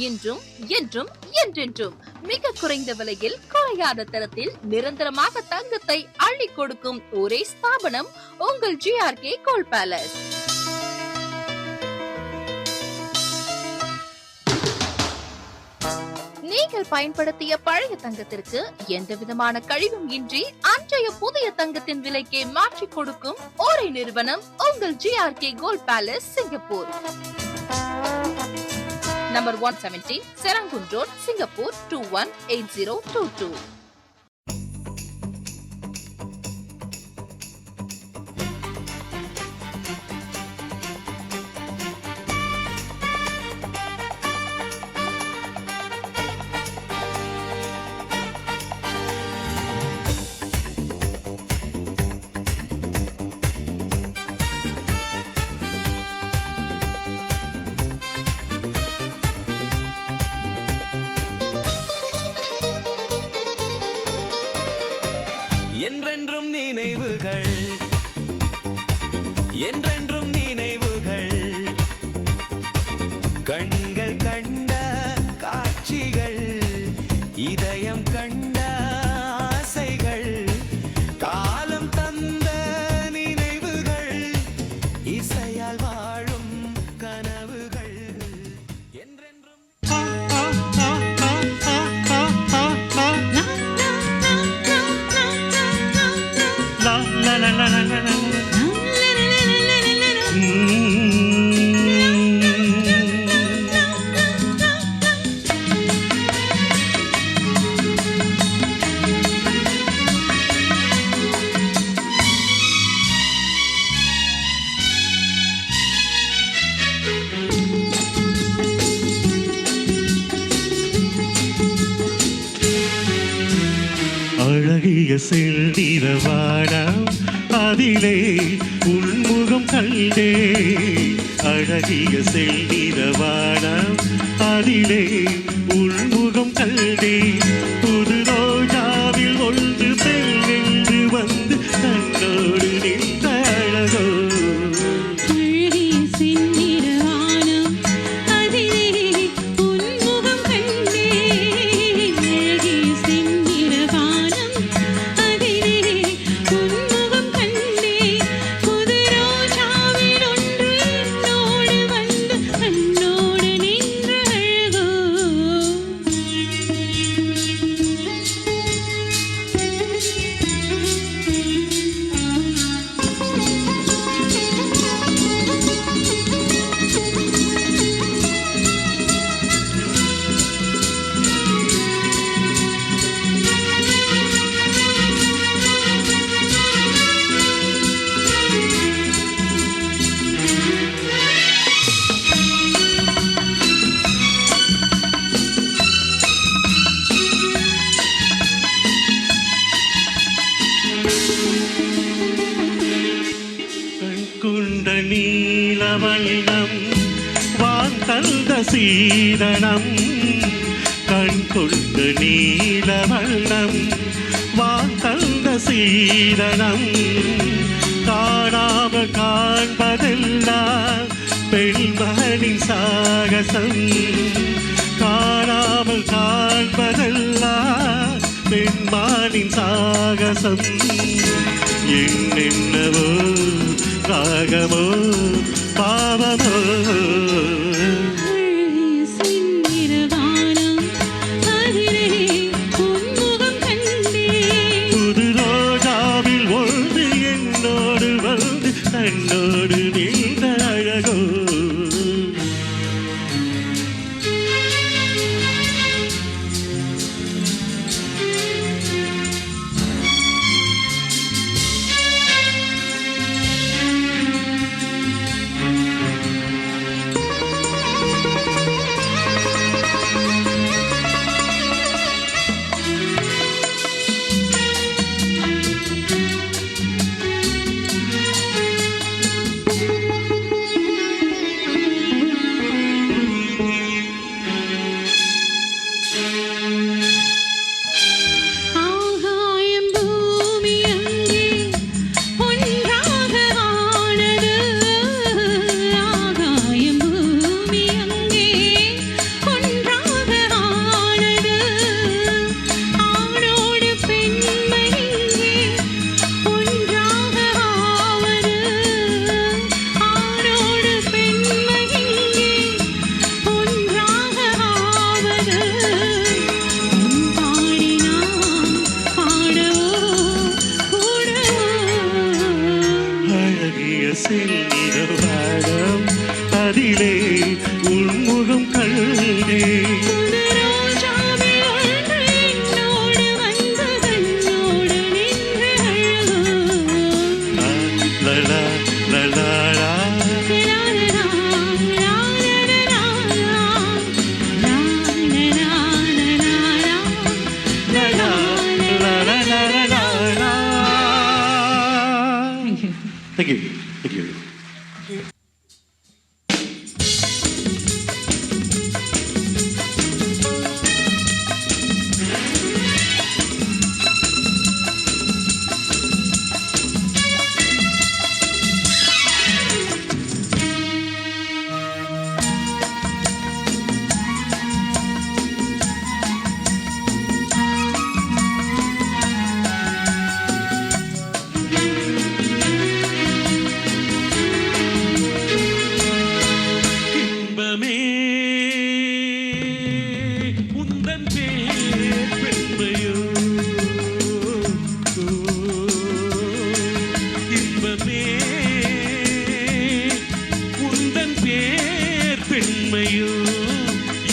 இன்றும் என்றும் என்றென்றும் மிக குறைந்த விலையில் குறையாத தரத்தில் நிரந்தரமாக தங்கத்தை அள்ளி கொடுக்கும் ஒரே ஸ்தாபனம் உங்கள் GRK கோல்ட் பேலஸ். நீங்கள் பயன்படுத்திய பழைய தங்கத்திற்கு எந்த விதமான கழிவும் இன்றி அன்றைய புதிய தங்கத்தின் விலைக்கே மாற்றிக் கொடுக்கும் ஒரே நிறுவனம் உங்கள் GRK gold palace Singapore. Number 170 Serangoon road, Singapore 218022. என்றென்றும் நினைவுகள், என்றென்றும் நினைவுகள், கண்கள் கண்ட காட்சிகள், இதயம் கண்ட ஆசைகள், காலம் தந்த நினைவுகள், இசையால் வாழும் கனவுகள், என்றென்றும் அழகிய செல்லிரவானம் அதிலே உள்முகம் கண்டே, அழகிய செல்லிரவானம் அதிலே உள்முகம் கண்டே, புது ரோஜாவில் ஒன்று பெண்ணென்று வந்து தன்னோடு நின்ற அழகோ. கண்கொண்ட நீலவண்ணம் வான்தந்த சீதனம், கண்கொண்ட நீலவண்ணம் வான்தந்த சீதனம், காணாமல் காண்பதெல்லாம் பெண்மகனின் சாகசம், காணாமல் காண்பதெல்லாம் பெண்மானின் சாகசம். என்னென்னவோ ராகமோ பாவமோ, புது ரோஜாவில் ஒன்று என்னோடு வந்து தன்னோடு நின்ற அழகோ.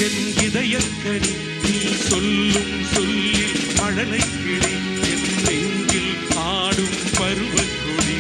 என் இதயக்கனி நீ சொல்லும் சொல்லி மழலை கிளி என் நெஞ்சில் ஆடும் பருவக்கொடி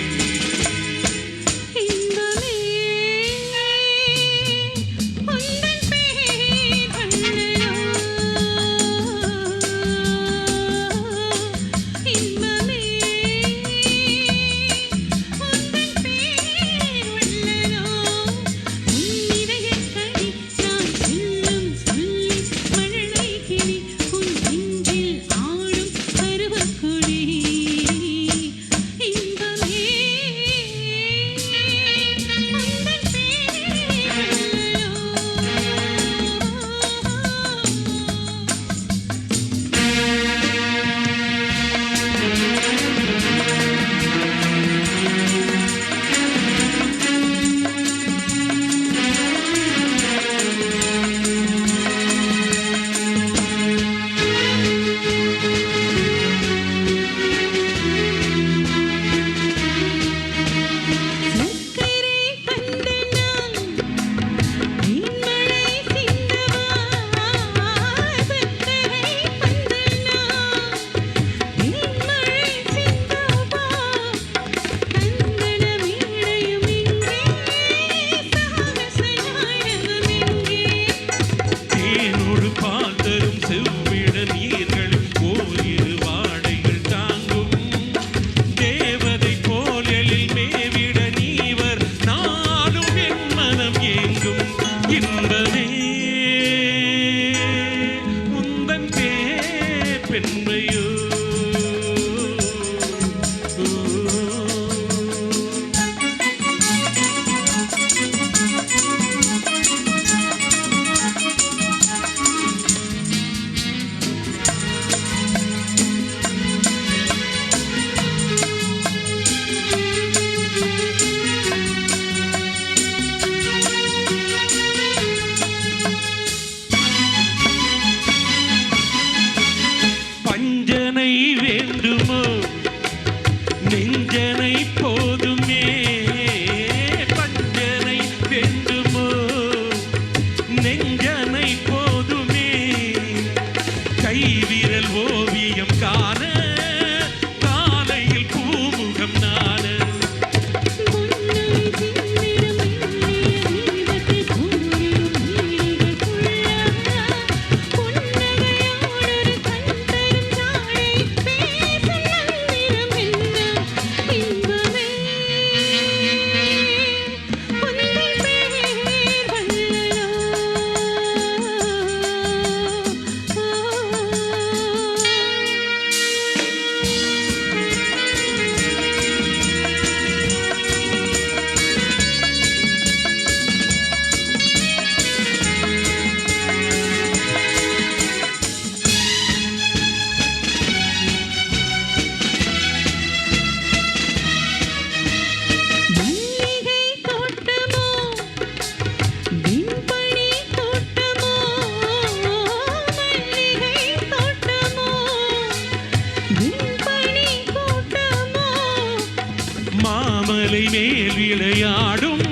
மாமலை மேல் விளையாடும்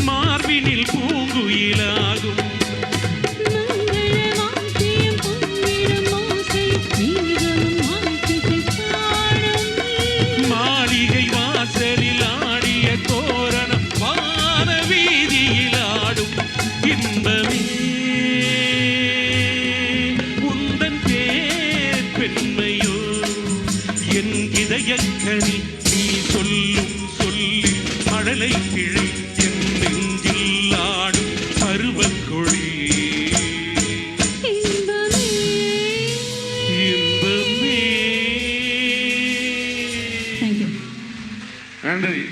மார்பினில் பூங்குயிலாகும் மாளிகை வாசலில் ஆடிய தோரணம் வான வீதியில் ஆடும் இன்பமே உந்தன் பேர் பெண்மையோ என் இதயக்கனி நீ சொல்லும் சொல்லி மழலை கிளி என் நெஞ்சில் ஆடும் பருவக்கொடி இன்பமே. நன்றி.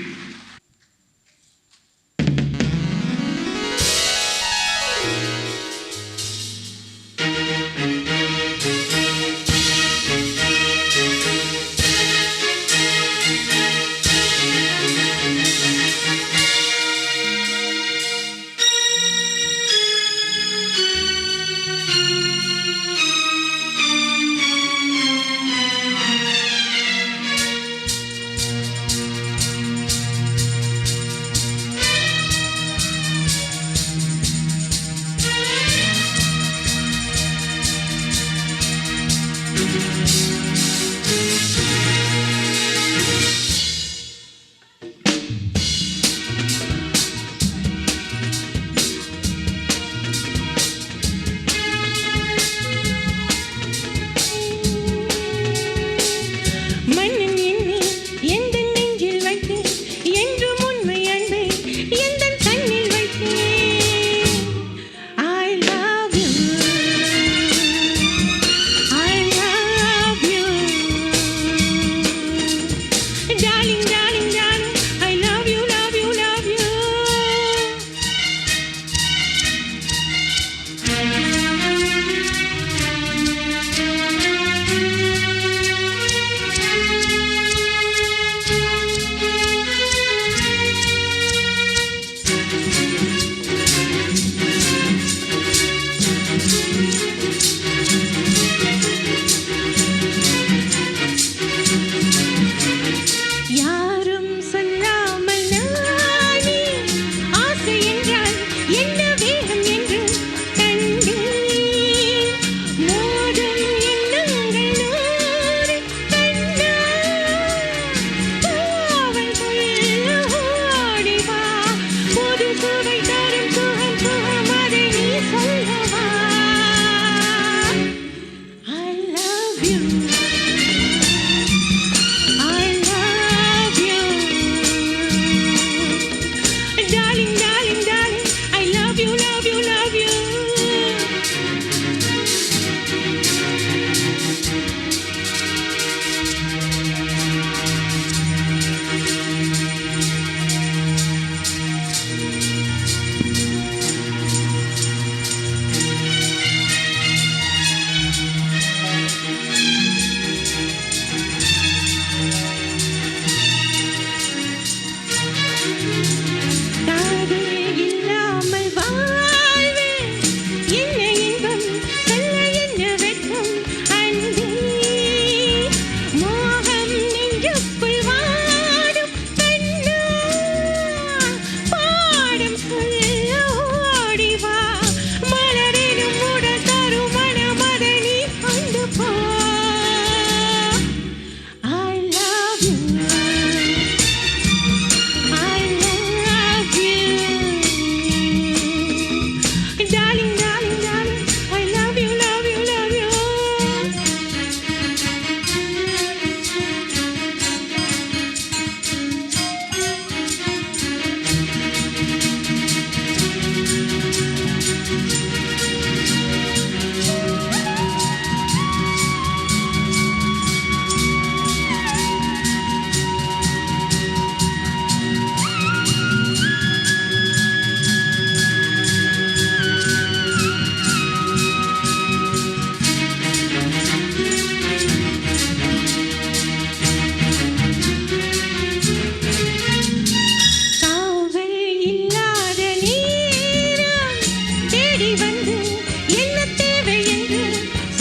வந்து என்ன தேவை என்று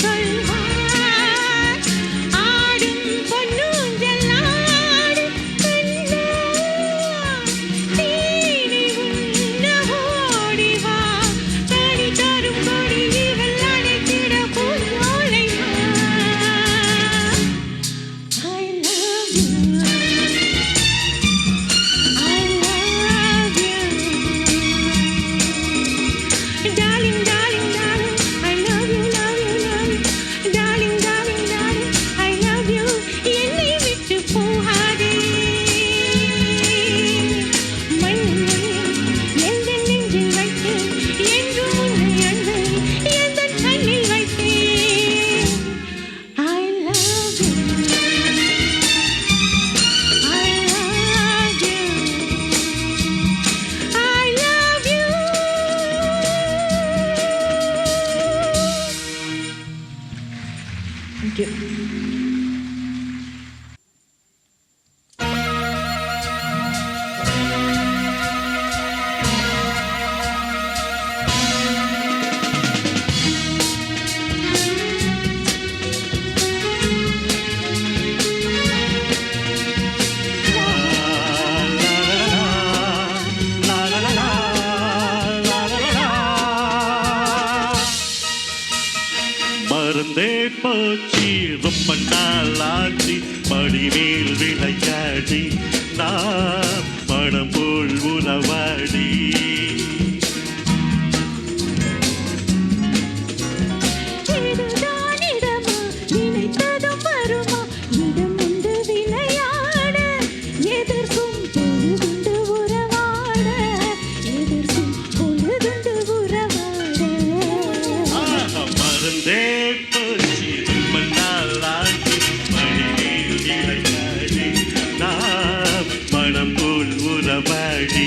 சொல்வார். ஆடும் பொன்னூஞ்சலாடு கண்ணா, தேடி உண்ண ஓடி வா. தாடி தரும் கொடி இவள் அழைத்திட பூஞ்சோலை வா. I love you. I love you. Darling, darling, darling, I love you, love you, love you. Darling, darling, darling, I love you. என்னை விட்டு போகாதே. மண்ணில் எந்த நெஞ்சில் வைத்தேன் என்றும் உன்னை அன்பை எந்த கண்ணில் வைத்தேன். I love you. I love you. I love you. Thank you. மறந்தே போச்சு ரொம்ப நாளாச்சு படிமேல் விளையாடி நான் மனம் போல் உறவாடி. இதுதான் இடமா நினைத்ததும் வருமா இடம் உண்டு விளையாட எதற்கும் பொழுதுண்டு உறவாட எதற்கும் பொழுதுண்டு உறவாட. மறந்தே போச்சு ரொம்ப நாளாச்சு படிமேல் விளையாடி நான் மனம் போல் உறவாடி.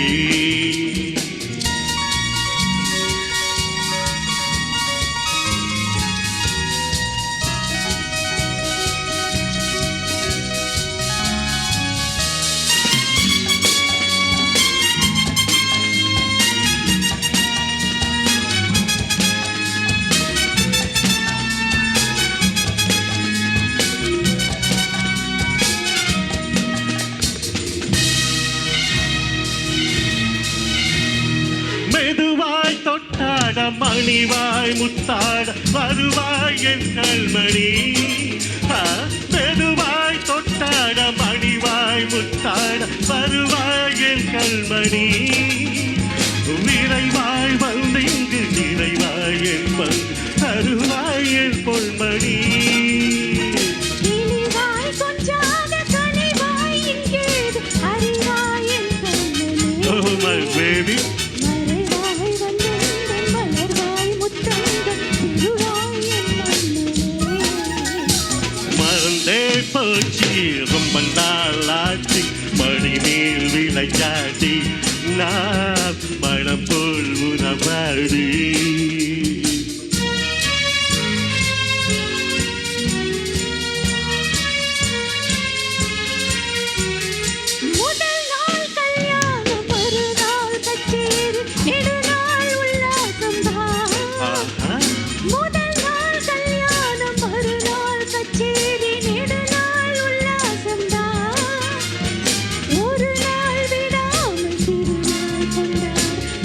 மெதுவாய் தொட்டாட மணிவாய் முத்தாட வருவாய் என் கண்மணி. மெதுவாய் தொட்டாட மணிவாய் முத்தாட வருவாய் என் கண்மணி. விரைவாய் வந்திங்கு நிறைவாய் என் பங்கு தருவாய் என் பொன்மணி. இனிவாய் கொஞ்சாத கனிவாய் இங்கேது அறிவாய் என் கண்ணனே. Oh my baby. மறைவாய் வந்தெந்தன் மலர்வாய் முத்தங்கள் திருவாய் என் மன்னனே. மறந்தே போச்சு ரொம்ப நாளாச்சு மணிமேல் விளையாடி நான் மனம் போல் உறவாடி. முதல் நாள் கல்யாணம் மறுநாள் கச்சேரி நெடுநாள் உல்லாசம்தான். ஆஹா. முதல் நாள் கல்யாணம் மறுநாள் கச்சேரி நெடுநாள் உல்லாசம்தான். ஒரு நாள் விடாமல் திருநாள் கொண்டாட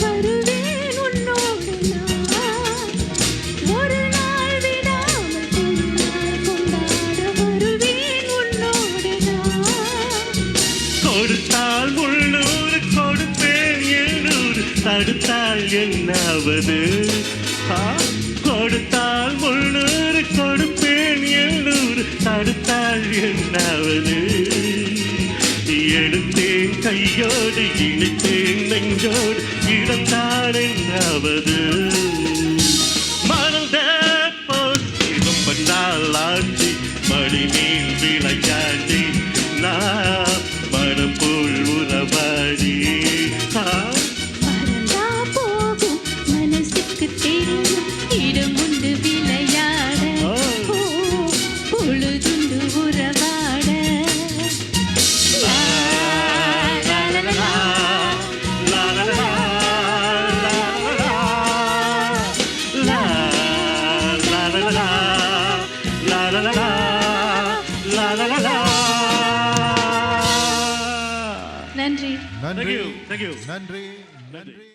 வருவேன் உன்னோடு நான். ஒரு நாள் விடாமல் திருநாள் கொண்டாட வருவேன் உன்னோடு நான். கொடுத்தால் 300 கொடுப்பேன் 700 தடுத்தால் என்னாவது. கொடுத்தால் 300 கொடுப்பேன் 700 தடுத்தால் என்னாவது. எடுத்தேன் கையோடு இணைத்தேன் நெஞ்சோடு இடத்தால் என்னாவது. மறந்த போச்சு ரொம்ப நாளாச்சு மணிமேல் விளையாடி நான் மனம் போல் உறவாடி. மறந்தா போகும் மனசுக்கு தெரியும் இடம் உண்டு விளையாட. பொழுதுண்டு உறவாட. லா, லா, லா, லா, லா, லா, லா, லா, லா, லா. நன்றி Thank you. நன்றி நன்றி.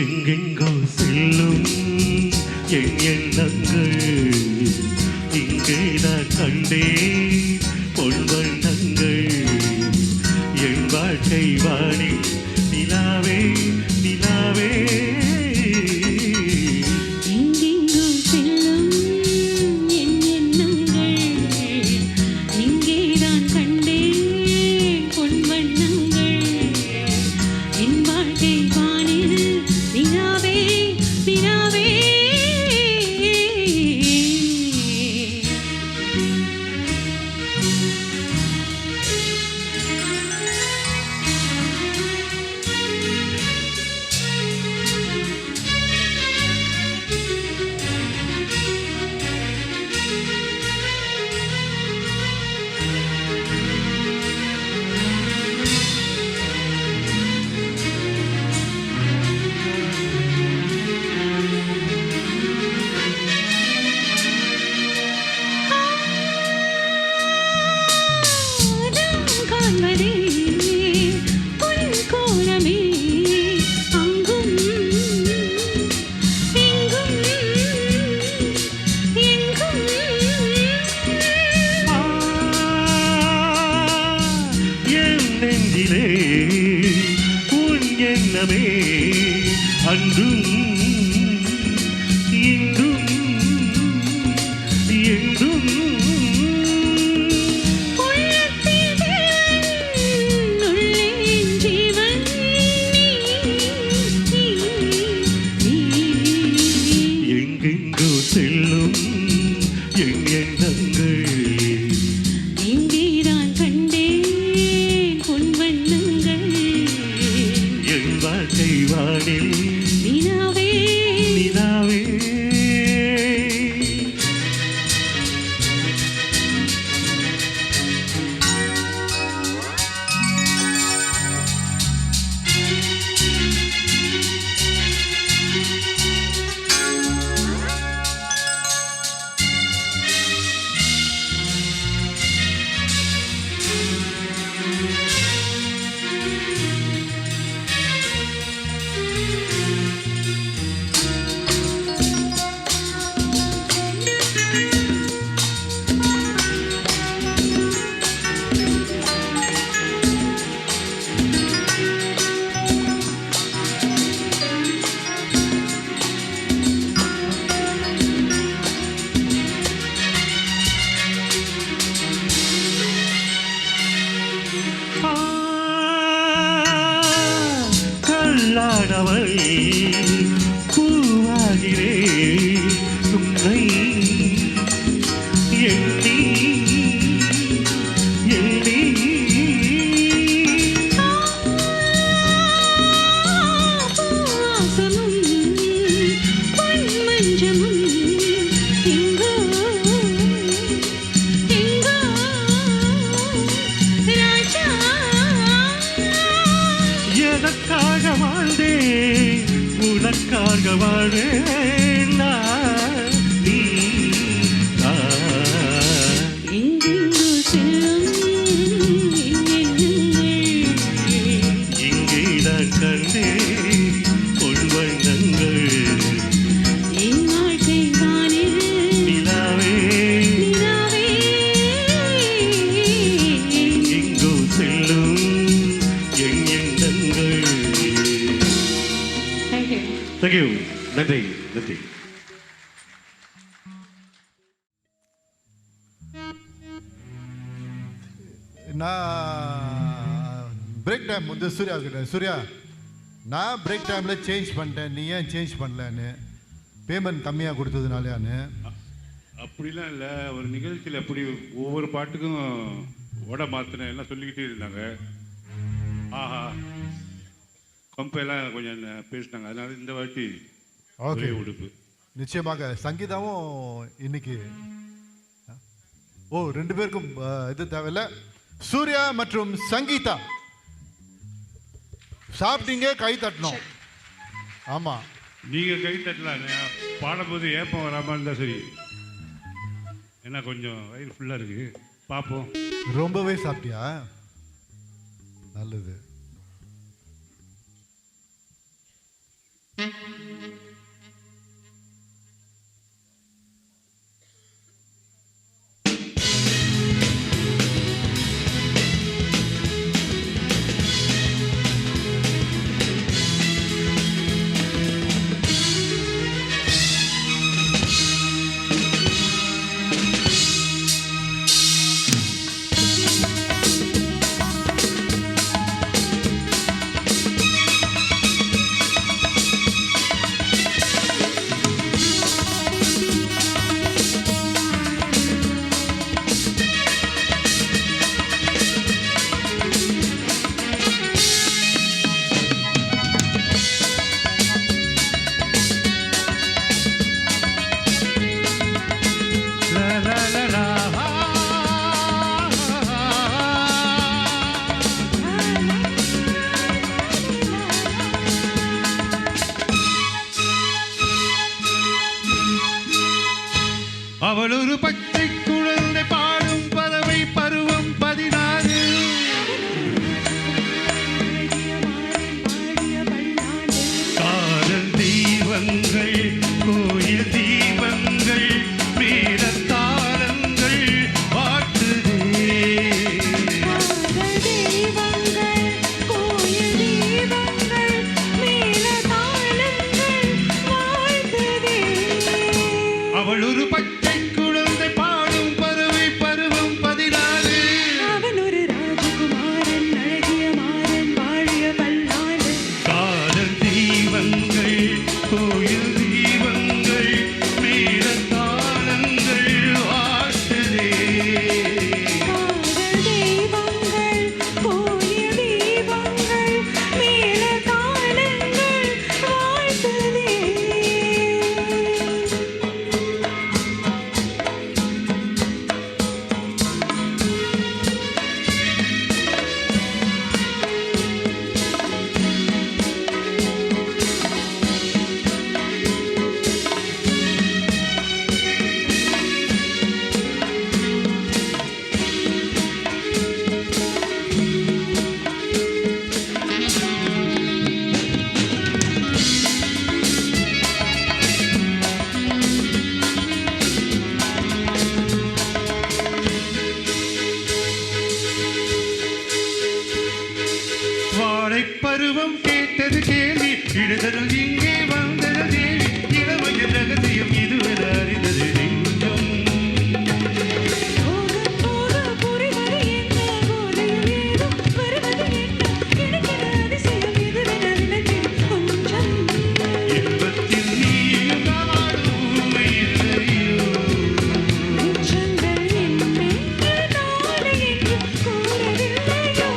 எங்கெங்கோ செல்லும் என் எண்ணங்கள் இங்கே நான் கண்டேன் பொன் வண்ணங்கள் என் வாழ்க்கை வாணி நிலாவே நிலாவே எங்கெங்கோ செல்லும் என் எண்ணங்கள் இங்கே நான் கண்டேன் பொன் வண்ணங்கள் என் வாழ்க்கை வானில் நிலாவே நிலாவே காண்பதே பொன் கோலமே அங்கும் எங்கும் எங்கும் என் நெஞ்சிலே உன் எண்ணமே அன்றும் இன்றும் என்றும் உள்ளத்தில் தேவன் உள்ளே ஜீவன் நீ எங்கெங்கோ செல்லும் என் எண்ணங்கள் இங்கேதான் கண்டேன் பொன் வண்ணங்கள் என் வாழ்க்கை வானில் நிலாவே நிலாவே கல்லாடவள் பூவாகிறே உன்னை எண்ணி எண்ணி பூவாசமும் பொன் மஞ்சமும் எங்கோ எங்கோ ராஜா எனக்காக வாழ்ந்தேன் உனக்காக வாழ்வேன் நான், நீ நான். எங்கெங்கோ செல்லும் என் எண்ணங்கள் இங்கே நான் கண்டேன் பொன் வண்ணங்கள் என் வாழ்க்கை வானில் நிலாவே நிலாவே எங்கோ செல்லும் என் எண்ணங்கள். Thank you. நன்றி நன்றி. நான் பிரேக் டைம் வந்து சூர்யா கிட்ட, சூர்யா நான் பிரேக் டைமில் சேஞ்ச் பண்ணிட்டேன், நீ ஏன் சேஞ்ச் பண்ணலன்னு, பேமெண்ட் கம்மியாக கொடுத்ததுனாலயான்னு. அப்படிலாம் இல்லை, ஒரு நிகழ்ச்சியில் அப்படி ஒவ்வொரு பாட்டுக்கும் ஓட மாற்றினேன் எல்லாம் சொல்லிக்கிட்டே இருந்தாங்க. ஆஹா கம்பெல்லாம் கொஞ்சம் பேசினாங்க. அதனால இந்த வாட்டி ஓகே, ஒரே உடுப்பு. நிச்சயமாக சங்கீதாவும் இன்னைக்கு ரெண்டு பேருக்கும் இது தேவையில்ல. சூர்யா மற்றும் சங்கீதா சாப்பிட்டீங்க, கை தட்டணும். ஆமா, நீங்கள் கை தட்டலாம். பாடும்போது ஏப்பம் வராமல் இருந்தால் சரி. ஏன்னா கொஞ்சம் வயிறு ஃபுல்லாக இருக்குது. பார்ப்போம். ரொம்பவே சாப்பிட்டியா? நல்லது. அவள் ஒரு பச்சை குழந்தை பாடும் பறவை பருவம் 16. காதல் தீபங்கள், கோயில் தீபங்கள், மேலத்தாளங்கள் வாட்டுதே. அவள் ஒரு பச்சை குழந்தை பாடும் பறவை பருவம் 16. அவன் ஒரு ராஜகுமாரன், அழகிய மாறன், வாழிய பல்லாண்டு. காதல் தீபங்கள், கோயில் தீபங்கள், மேலத்தாளங்கள் வாட்டுதே. காதல் தெய்வங்கள், கோயில் தீபங்கள், மேளதாளங்கள் வாழ்த்துதே. வாழை பருவம் கேட்டது கேள்வி, இடுதல் இங்கே வந்தது தேவி. இளமையின் ரகசியம் இதுவென அறிந்தது நெஞ்சம். போக போக புரிவது என்ன, போதையில் ஏதோ வருவது என்ன, கிடைக்கிற அதிசயம் இதுவென விளக்கிடும் கொஞ்சம். இன்பத்தில் நீயும் நானும் இல்லையோ. நெஞ்சங்கள் என்னென்று நாளை என்று கூறவில்லையோ.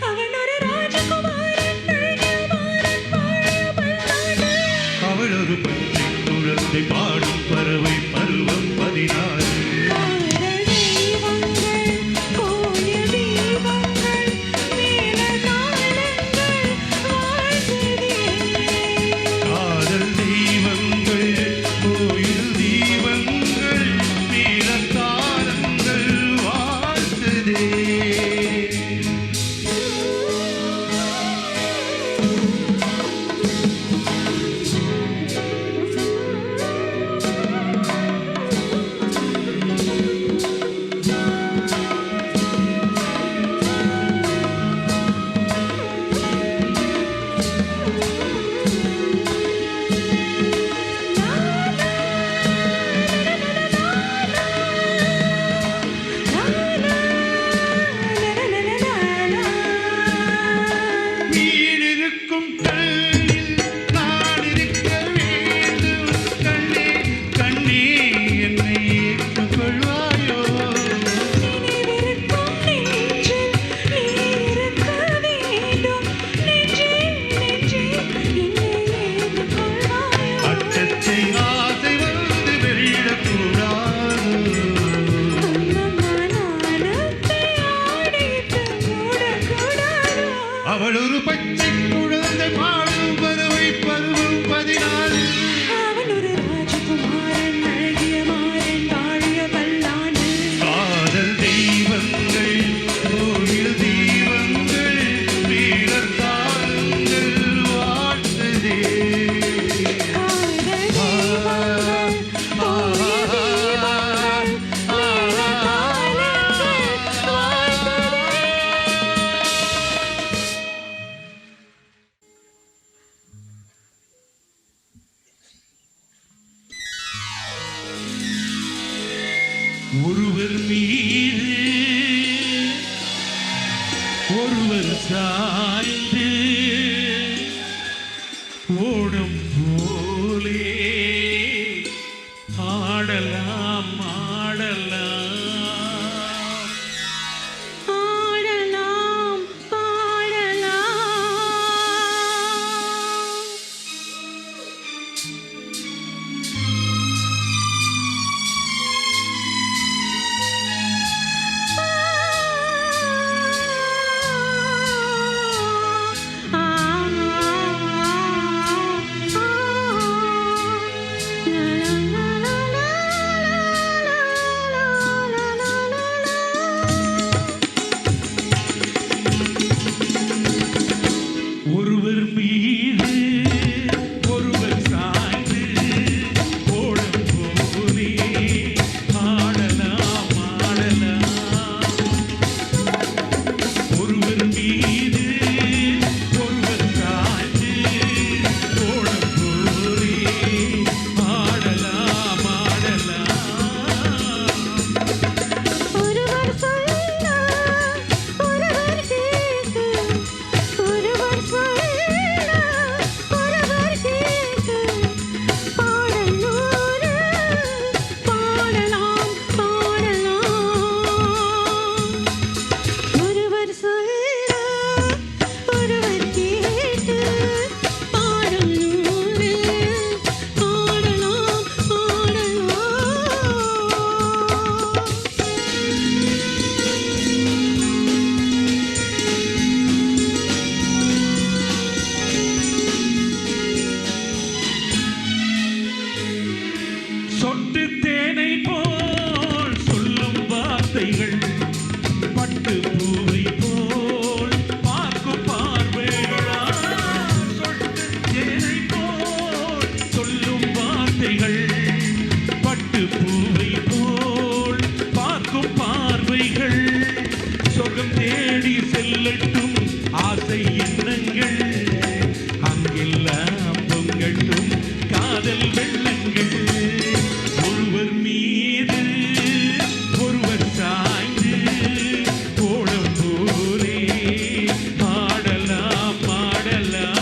அவன் ஒரு ராஜகுமாரன், அழகிய மாறன், வாழிய பல்லாண்டு. ஒருவர் மீது ஒருவர் சாய்ந்து ஓடும் போலே ஆடலாம் ஆடலாம் ஆடலாம் பாடலாம் ஒருவர் மீது ஒருவர் சாய்ந்து ஓடும் போலே ஆடலாம் ஆடலாம் ஒருவர் மீது ஒருவர் சாய்ந்து ஓடும் போலே ஆடலாம் ஆடலாம் ஒருவர் சொல்ல ஒருவர் கேட்க ஒருவர் சொல்ல ஒருவர் கேட்க பாடல் நூறு பாடலாம் பாடலாம் ஒருவர் சொல்ல ஒருவர் கேட்டு பாடல் நூறு பாடலாம் பாடலாம் சொட்டு தேனை போல் சொல்லும் வார்த்தைகள் பட்டு பூவை போல் பார்க்கும் பார்வைகளா சொட்டு தேனை போல் சொல்லும் வார்த்தைகள் பட்டு பூவை போல் பார்க்கும் பார்வைகள் சொர்க்கம் தேடி செல்லட்டும் ஆசை எண்ணங்கள் அங்கெல்லாம் பொங்கட்டும் காதல் வெள்ளங்கள் ஒருவர் மீது ஒருவர் சாய்ந்து ஓடும் போலே ஆடலாம் ஆடலாம்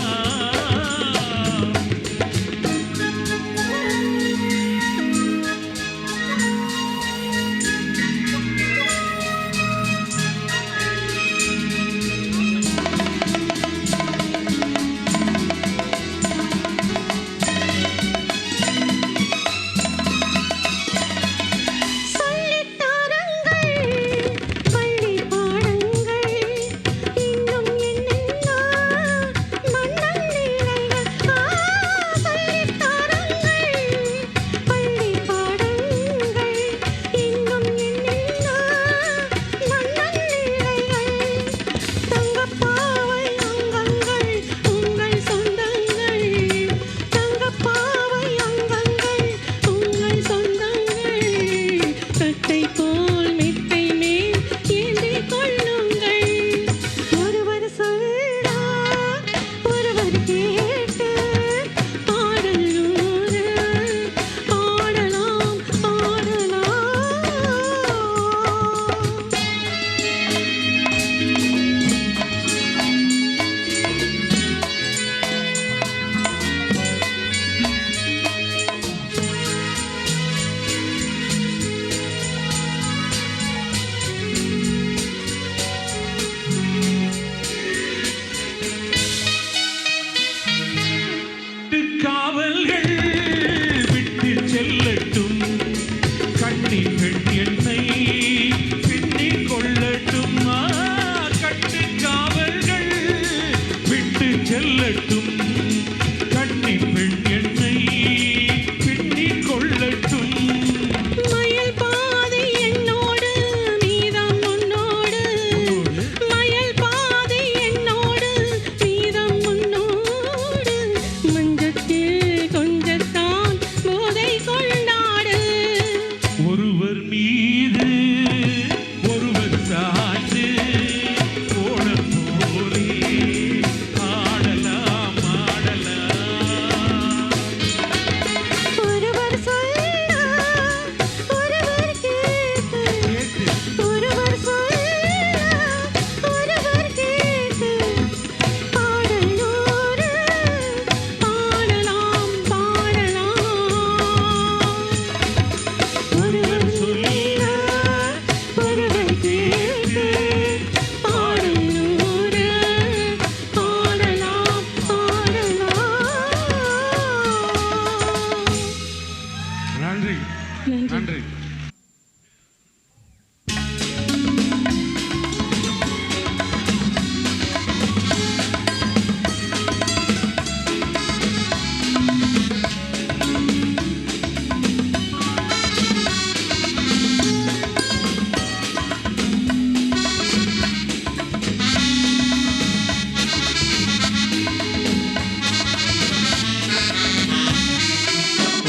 நன்றி.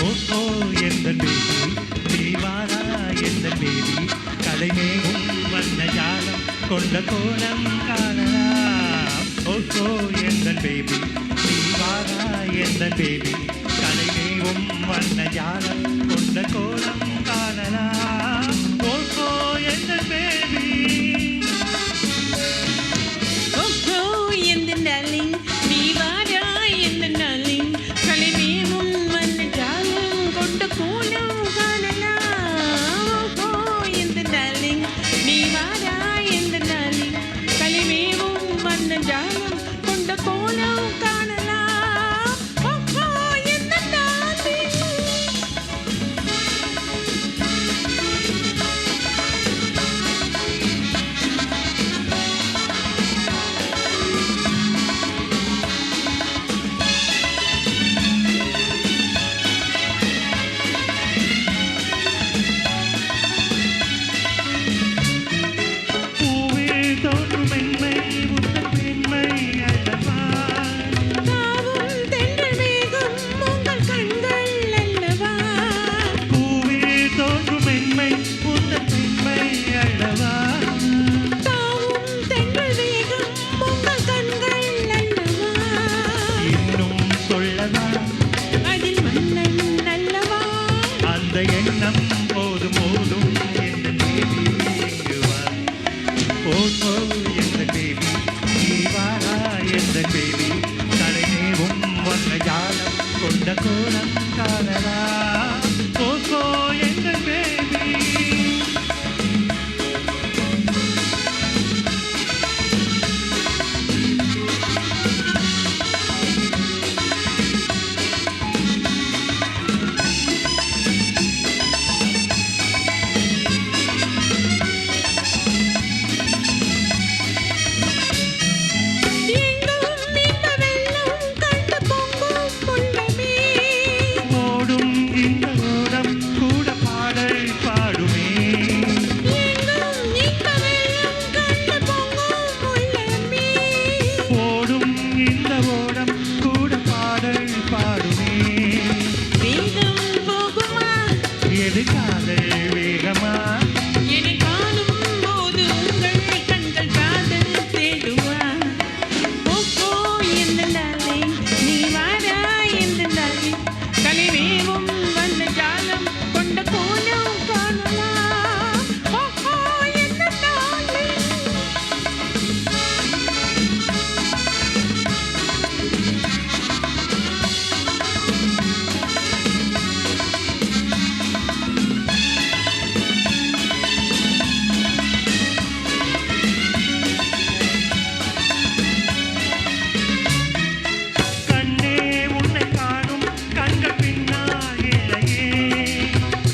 ஓஹோ எந்தன் பேபி நீ வாரா எந்தன் பேபி கலைமேகும் வண்ண ஜாலம் கொண்ட கோலம் காணலாம். ஓஹோ எந்தன் பேபி நீ வாரா எந்தன் பேபி கலைமேகும் வண்ண ஜாலம் கொண்ட கோலம் காணலாம். ஓஹோ எந்தன் பேபி ஓஹோ எந்த டார்லிங் நீ வாரா எந்த டார்லிங் கலைமேவும் வண்ண ஜாலம் கொண்ட கோலம் காணலாம். ஓஹோ எந்த டார்லிங் நீ வாரா எந்த டார்லிங் கலைமேவும் வண்ண ஜாலம் கொண்ட கோலம் காணலாம். ஓஹோ எந்த டார்லிங் பூவில் தோன்றும் மென்மை உந்தன் பெண்மை அல்லவா. தாவும் தென்றல் மேகம் உங்கள் கண்கள் அல்லவா. பூவில் தோன்றும் மென்மை உந்தன் பெண்மை அல்லவா. தாவும் தென்றல் மேகம் உங்கள் கண்கள் அல்லவா. இன்னும் சொல்லவா அதில் மன்னன் அல்லவா. அந்த எண்ணம் போதும் போதும் எந்த தேவி இங்கு வா. ஓஹோ எந்த தேவி நீ வாரா எந்த தேவி தலைநேவும் வண்ண ஜாலம் கொண்ட கோலம் காணலாம். ஓஹோ எந்த தேவி எங்கும் இந்த வெள்ளம் கண்டு பொங்கும் உள்ளமே. ஓடும் இந்த ஓடம் கூட பாடல் பாடுமே. எங்கும் இந்த வெள்ளம் கண்டு பொங்கும் உள்ளமே. ஓடும் இந்த ஓடம் கூட பாடல் பாடுமே. வேகம் போகுமா எது காதல் வேகமா என்னை காணும் போது உங்கள் கண்கள் காதல் தேடுமா. ஓஹோ எந்த டார்லிங் நீ வாரா எந்த டார்லிங் கலைமேவும் வண்ண ஜாலம் கொண்ட கோலம் காணலாம். ஓஹோ எந்த டார்லிங் கண்ணே உன்னை காணும் கண்கள் பின்னால் இல்லையே.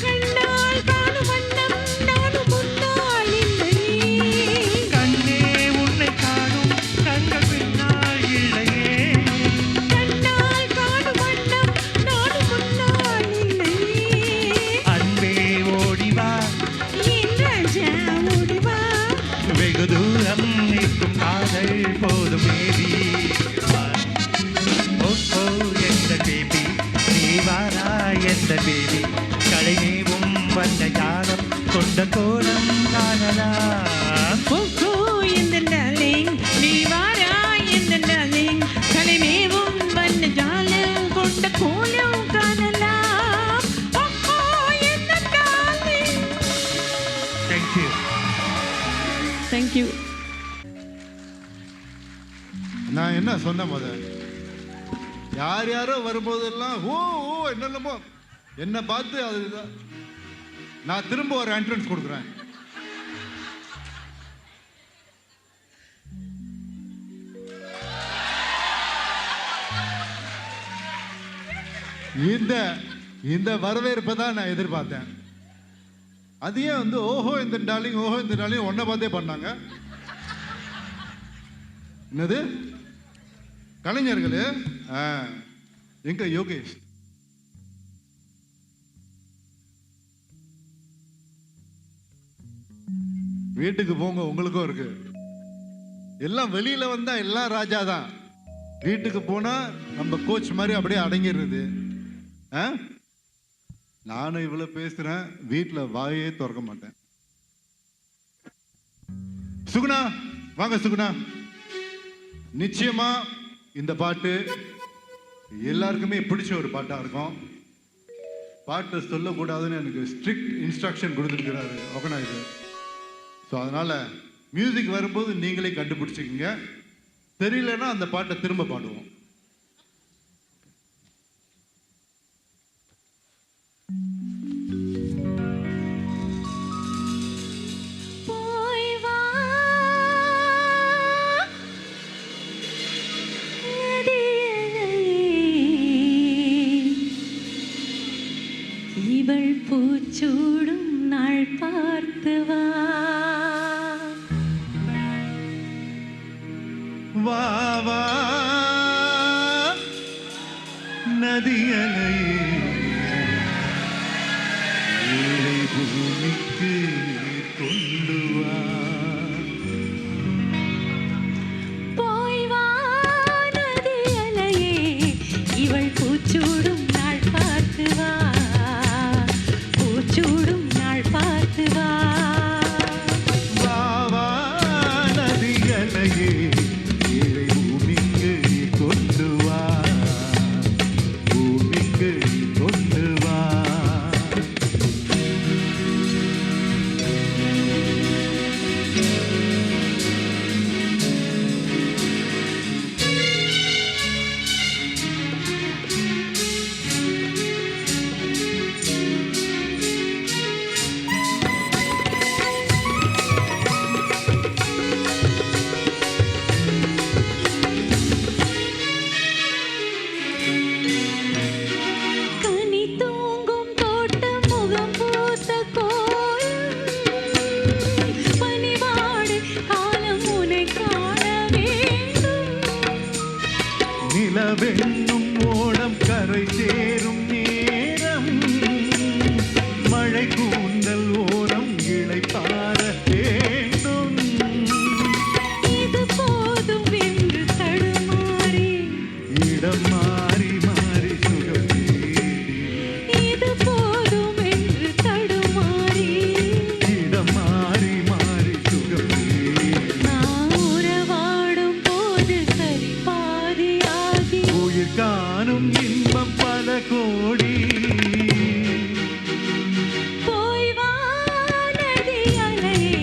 கண்ணால் காணும் வண்ணம் நானும் முன்னால் இல்லையே. கண்ணே உன்னை காணும் கண்கள் பின்னால் இல்லையே. கண்ணால் காணும் வண்ணம் நானும் முன்னால் இல்லையே. அன்பே ஓடிவா என் ராஜா ஓடிவா. வெகு தூரம் நிற்கும் காதல் போதும் பேபி. ஓஹோ எந்த பேபி நீ வாரா எந்த பேபி கலைநேவும் வண்ண ஜாலம் கொண்ட கோலம் காணலாம். ஓஹோ எந்த டார்லிங் நீ வாரா எந்த டார்லிங் கலைமேவும் வண்ண ஜாலம் கொண்ட கோலம் காணலாம். ஓஹோ எந்த டார்லிங். தேங்க்யூ. Thank you. நான் என்ன சொன்னேன் யார் யாரோ வரும்போதெல்லாம் ஓ ஓ என்னென்னமோ என்னை பார்த்து அது நான் திரும்ப ஒரு என்ட்ரன்ஸ் கொடுக்குறேன். இந்த வரவேற்பை தான் நான் எதிர்பார்த்தேன். அது ஏன் வந்து ஓஹோ இந்த டார்லிங் ஒன்றை பார்த்தே பண்ணாங்க? என்னது கலைஞர்களே? எங்க யோகேஷ்? வீட்டுக்கு போங்க, உங்களுக்கும் இருக்கு. எல்லாம் வெளியில வந்தா எல்லாம் ராஜா தான், வீட்டுக்கு போனா நம்ம கோச் மாதிரி அப்படியே அடங்கிடுறது. நானும் இவ்வளவு பேசுறேன், வீட்டுல வாயே திறக்க மாட்டேன். சுகுணா வாங்க. சுகுணா, நிச்சயமா இந்த பாட்டு எல்லாருக்குமே பிடிச்ச ஒரு பாட்டா இருக்கும். பாட்டு சொல்லக்கூடாதுன்னு எனக்கு ஸ்ட்ரிக்ட் இன்ஸ்ட்ரக்ஷன் கொடுத்துருக்கிறாரு ஆர்கனைசர். ஸோ அதனால மியூசிக் வரும்போது நீங்களே கண்டுபிடிச்சிக்கங்க. தெரியலன்னா அந்த பாட்டை திரும்ப பாடுவோம். இவள் பூச்சூடும் நாள் பார்த்து வா வா வா நதியலையே ஏழை பூமிக்கு கொண்டு வா. போய் வா நதியலையே இவள் பூச்சூடும் நாள் பார்த்து வா, பூச்சூடும் நாள் பார்த்து வா. வா வா நதியலையே ஏழை பூமிக்கு கொண்டு வா, பூமிக்கு கொண்டு வா. கனி தூங்கும் தோட்டம் முகம் பூத்த கோலம், பனிவாடு காலம் உன்னை காண வேண்டும். நிலவென்னும் ஓடம் கரை சேரும் நேரம், மழை கூந்தல் ஓரம் இளைப்பாற வேண்டும். இது போதும் என்று தடுமாறி, இடம் மாறி மாறி சுகம் தேடி, இது போதும் என்று தடுமாறி, இடம் மாறி மாறி சுகம் தேடி. நான் உறவாடும் போது சரி பாதியாகி, உயிர் காணும் இன்பம் பல கோடி. போய் வா நதியலையே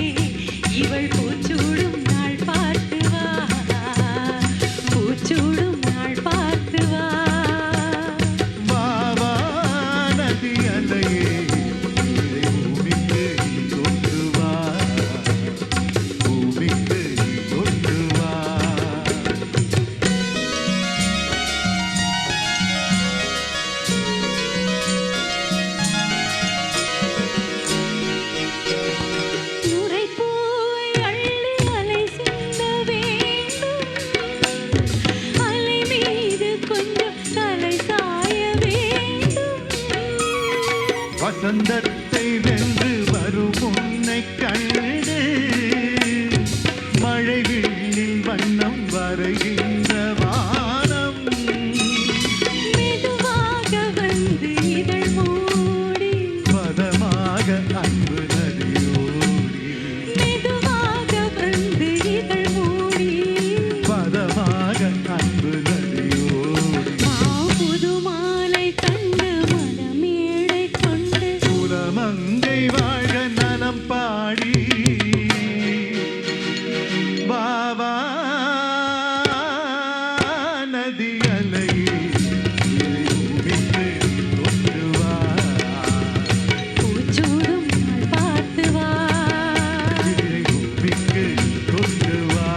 இவள் பூச்சூடும் நாள் பார்த்து வா, பூச்சூடும் நாள் பார்த்து வா. வா வா நதியலையே ஏழை பூமிக்கு கொண்டு வா, பூமிக்கு கொண்டு வா. நுரைப்பூவை அள்ளி அலை சிந்த வேண்டும், அலை மீது கொஞ்சம் தலை சாய வேண்டும். வசந்தத்தை வென்று வரும் உன்னை கண்டு, மழை விண்ணில் வண்ணம் வரைகின்ற வானம். மெதுவாக வந்து இதழ் மூடி, பதமாக அன்பு நதியோடி, மெதுவாக வந்து இதழ் மூடி. பதமாக அன்பு நதியோடி. புது மாலை கண்டு மனமேடை கொண்டு, குலமங்கை வாழ்க நலம் பாடி. வா வா நதியலையே ஏழை பூமிக்கு கொண்டு வா, பூச்சூடும் நாள் பார்த்து வா, ஏழை பூமிக்கு கொண்டு வா.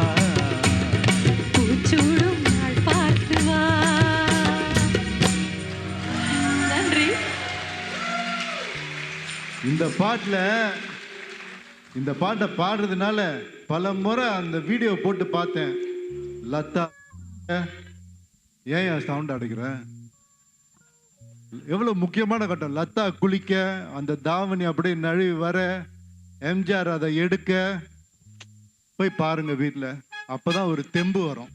பூச்சூடும் நாள் பார்த்து வா. நன்றி. இந்த இந்த பாட்டை பாடுறதுனால பல முறை அந்த வீடியோ போட்டு பார்த்தேன். லதா ஏன் சவுண்ட் அடைக்கிற? எவ்வளவு முக்கியமான கட்டம். லதா குளிக்க, அந்த தாவணி அப்படியே நழுவி வர, எம்ஜிஆர் அதை எடுக்க. போய் பாருங்க வீட்டில், அப்பதான் ஒரு தெம்பு வரும்.